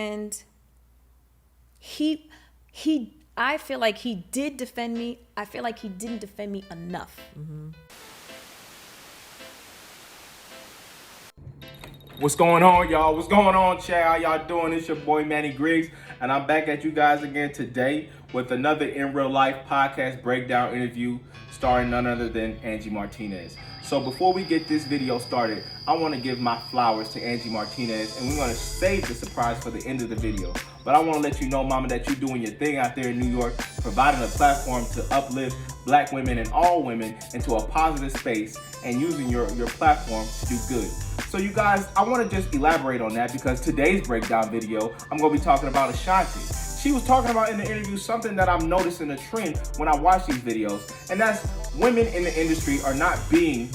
And I feel like he did defend me. I feel like he didn't defend me enough. What's going on, y'all? What's going on, chat? How y'all doing? It's your boy, Manny Griggs, and I'm back at you guys again today with another In Real Life podcast breakdown interview starring none other than Angie Martinez. So before we get this video started, I want to give my flowers to Angie Martinez, and we're going to save the surprise for the end of the video. But I want to let you know, mama, that you're doing your thing out there in New York, providing a platform to uplift black women and all women into a positive space and using your platform to do good. So you guys, I want to just elaborate on that because today's breakdown video, I'm going to be talking about Ashanti. She was talking about in the interview something that I'm noticing a trend when I watch these videos, and that's women in the industry are not being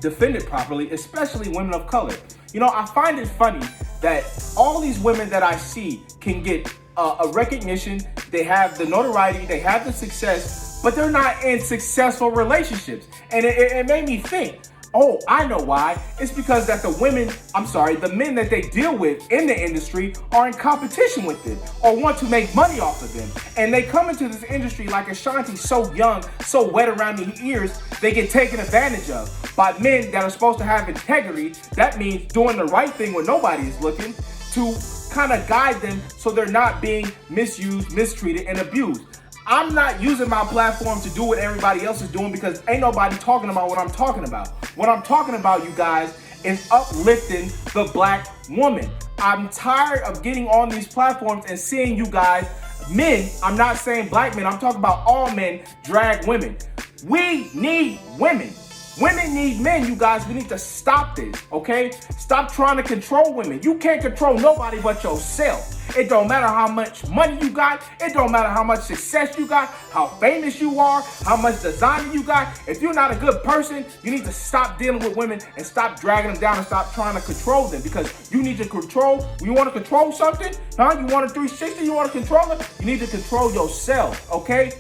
defended properly, especially women of color. You know, I find it funny that all these women that I see can get a recognition, they have the notoriety, they have the success, but they're not in successful relationships. And it made me think, oh, I know why. It's because that the men that they deal with in the industry are in competition with them or want to make money off of them. And they come into this industry like Ashanti, so young, so wet around the ears, they get taken advantage of by men that are supposed to have integrity. That means doing the right thing when nobody is looking, to kind of guide them so they're not being misused, mistreated, and abused. I'm not using my platform to do what everybody else is doing because ain't nobody talking about what I'm talking about. What I'm talking about, you guys, is uplifting the black woman. I'm tired of getting on these platforms and seeing you guys, men, I'm not saying black men, I'm talking about all men, drag women. We need women. Women need men, you guys. We need to stop this, okay? Stop trying to control women. You can't control nobody but yourself. It don't matter how much money you got. It don't matter how much success you got, how famous you are, how much designer you got. If you're not a good person, you need to stop dealing with women and stop dragging them down and stop trying to control them, because you need to control. You want to control something? Huh? You want a 360? You want to control it? You need to control yourself, okay?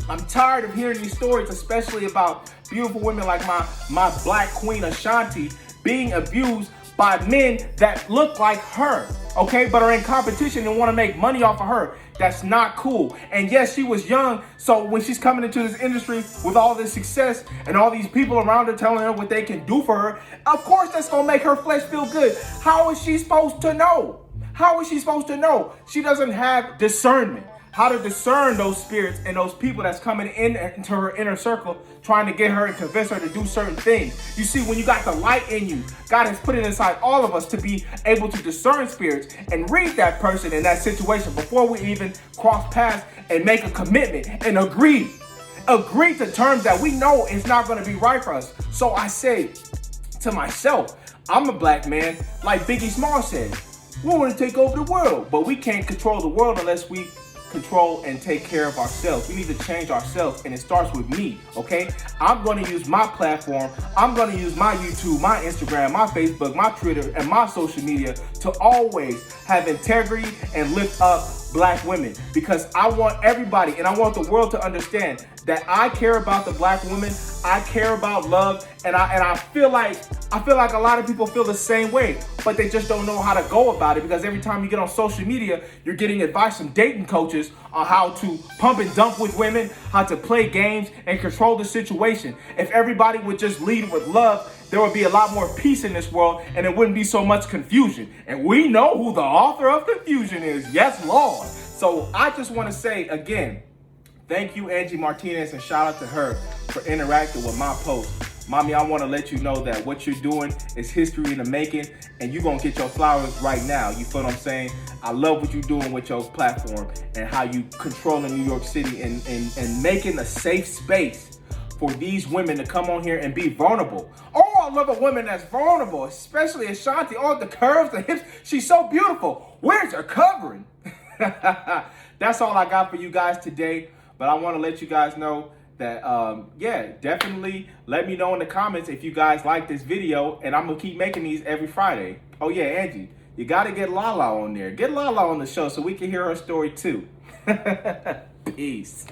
I'm tired of hearing these stories, especially about beautiful women like my black queen Ashanti being abused by men that look like her, okay, but are in competition and want to make money off of her. That's not cool. And yes, she was young, so when she's coming into this industry with all this success and all these people around her telling her what they can do for her, of course that's gonna make her flesh feel good. How is she supposed to know? How is she supposed to know? She doesn't have discernment. How to discern those spirits and those people that's coming into her inner circle, trying to get her and convince her to do certain things. You see, when you got the light in you, God has put it inside all of us to be able to discern spirits and read that person in that situation before we even cross paths and make a commitment and agree to terms that we know is not going to be right for us. So I say to myself, I'm a black man, like Biggie Small said, we want to take over the world, but we can't control the world unless we control and take care of ourselves. We need to change ourselves, and it starts with me, okay? I'm going to use my platform. I'm going to use my YouTube, my Instagram, my Facebook, my Twitter, and my social media to always have integrity and lift up black women, because I want everybody and I want the world to understand that I care about the black woman. I care about love, and I feel like a lot of people feel the same way, but they just don't know how to go about it, because every time you get on social media, you're getting advice from dating coaches on how to pump and dump with women, how to play games and control the situation. If everybody would just lead with love, there would be a lot more peace in this world, and it wouldn't be so much confusion. And we know who the author of confusion is. Yes, Lord. So I just want to say again, thank you, Angie Martinez, and shout out to her for interacting with my post. Mommy, I want to let you know that what you're doing is history in the making, and you're going to get your flowers right now. You feel what I'm saying? I love what you're doing with your platform and how you controlling New York City and making a safe space for these women to come on here and be vulnerable. Oh, I love a woman that's vulnerable, especially Ashanti. Oh, the curves, the hips. She's so beautiful. Where's her covering? That's all I got for you guys today. But I want to let you guys know that, definitely let me know in the comments if you guys like this video. And I'm going to keep making these every Friday. Oh, yeah, Angie, you got to get Lala on there. Get Lala on the show so we can hear her story too. Peace.